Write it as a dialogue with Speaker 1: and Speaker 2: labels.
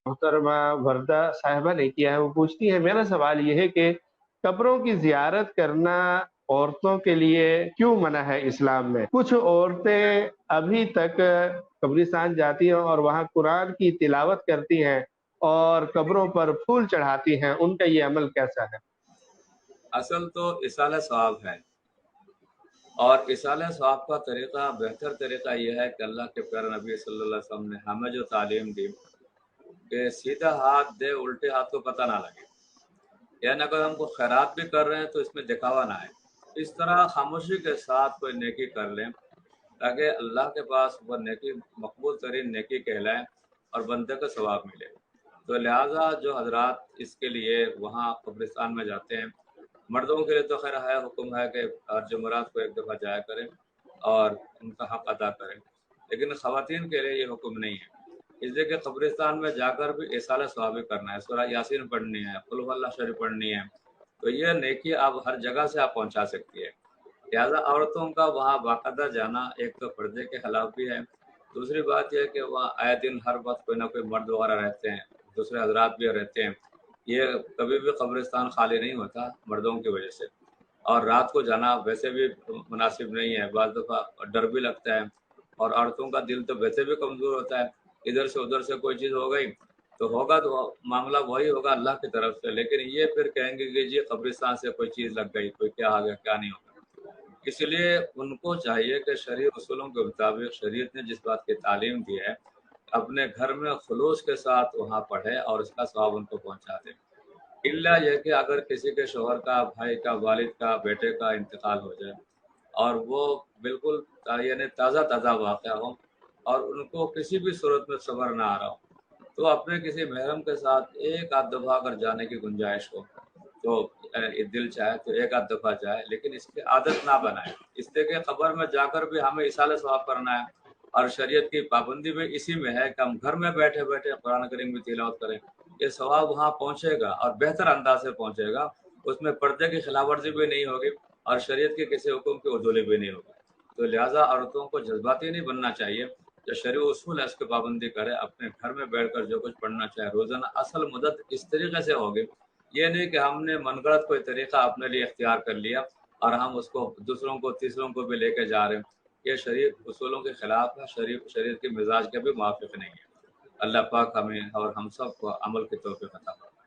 Speaker 1: محترمہ وردہ صاحبہ نے کیا ہے، وہ پوچھتی ہے میرا سوال یہ ہے کہ قبروں کی زیارت کرنا عورتوں کے لیے کیوں منع ہے اسلام میں؟ کچھ عورتیں ابھی تک قبرستان جاتی ہیں اور وہاں قرآن کی تلاوت کرتی ہیں اور قبروں پر پھول چڑھاتی ہیں، ان کا یہ عمل کیسا ہے؟
Speaker 2: اصل تو اصالہ ثواب ہے، اور اصالہ ثواب کا طریقہ، بہتر طریقہ یہ ہے کہ اللہ کے پیارے نبی صلی اللہ علیہ وسلم نے ہمیں جو تعلیم دی کہ سیدھا ہاتھ دے، الٹے ہاتھ کو پتہ نہ لگے، یعنی اگر ہم کو خیرات بھی کر رہے ہیں تو اس میں دکھاوا نہ آئے، اس طرح خاموشی کے ساتھ کوئی نیکی کر لیں تاکہ اللہ کے پاس وہ نیکی مقبول ترین نیکی کہلائے اور بندے کو ثواب ملے۔ تو لہٰذا جو حضرات اس کے لیے وہاں قبرستان میں جاتے ہیں، مردوں کے لیے تو خیر ہے، حکم ہے کہ ہر جمعرات کو ایک دفعہ جایا کریں اور ان کا حق ادا کریں، لیکن خواتین کے لیے یہ حکم نہیں ہے، اس لیے کہ قبرستان میں جا کر بھی اصالہ ثواب کرنا ہے، سورہ یاسین پڑھنی ہے، قل هو اللہ شریف پڑھنی ہے، تو یہ نیکی آپ ہر جگہ سے آپ پہنچا سکتی ہے۔ لہٰذا عورتوں کا وہاں باقاعدہ جانا ایک تو پردے کے خلاف بھی ہے، دوسری بات یہ ہے کہ وہاں آئے دن ہر وقت کوئی نہ کوئی مرد وغیرہ رہتے ہیں، دوسرے حضرات بھی رہتے ہیں، یہ کبھی بھی قبرستان خالی نہیں ہوتا مردوں کی وجہ سے، اور رات کو جانا ویسے بھی مناسب نہیں ہے، بعض دفعہ ڈر بھی لگتا ہے، اور عورتوں کا دل تو ویسے بھی کمزور ہوتا ہے، ادھر سے ادھر سے کوئی چیز ہو گئی تو ہوگا تو معاملہ وہی ہوگا اللہ کی طرف سے، لیکن یہ پھر کہیں گے کہ جی قبرستان سے کوئی چیز لگ گئی، کوئی کیا آ گیا کیا نہیں ہوگا۔ اس لیے ان کو چاہیے کہ شرعی اصولوں کے مطابق شریعت نے جس بات کی تعلیم دی ہے اپنے گھر میں خلوص کے ساتھ وہاں پڑھے اور اس کا ثواب ان کو پہنچا دے، الا یہ کہ اگر کسی کے شوہر کا، بھائی کا، والد کا، بیٹے کا انتقال ہو جائے اور وہ بالکل یعنی تازہ تازہ واقعہ ہو اور ان کو کسی بھی صورت میں صبر نہ آ رہا ہو، تو اپنے کسی محرم کے ساتھ ایک آدھ دفعہ اگر جانے کی گنجائش ہو تو دل چاہے تو ایک آدھ دفعہ جائے، لیکن اس کی عادت نہ بنائے، اس لیے کہ قبر میں جا کر بھی ہمیں اصالہ ثواب کرنا ہے، اور شریعت کی پابندی بھی اسی میں ہے کہ ہم گھر میں بیٹھے بیٹھے قرآن کریم کی تلاوت کریں، یہ ثواب وہاں پہنچے گا اور بہتر انداز سے پہنچے گا، اس میں پردے کی خلاف ورزی بھی نہیں ہوگی اور شریعت کے کسی حکم کی عدولی بھی نہیں ہوگی۔ تو لہٰذا عورتوں کو جذباتی نہیں بننا چاہیے، جو شرعی اصول ہے اس کی پابندی کرے، اپنے گھر میں بیٹھ کر جو کچھ پڑھنا چاہے روزانہ، اصل مدت اس طریقے سے ہوگی، یہ نہیں کہ ہم نے من گھڑت کوئی طریقہ اپنے لیے اختیار کر لیا اور ہم اس کو دوسروں کو، تیسروں کو بھی لے کے جا رہے ہیں، یہ شریعت اصولوں کے خلاف ہے، شریعت کے مزاج کے بھی موافق نہیں ہے۔ اللہ پاک ہمیں اور ہم سب کو عمل کی توفیق عطا فرمائے۔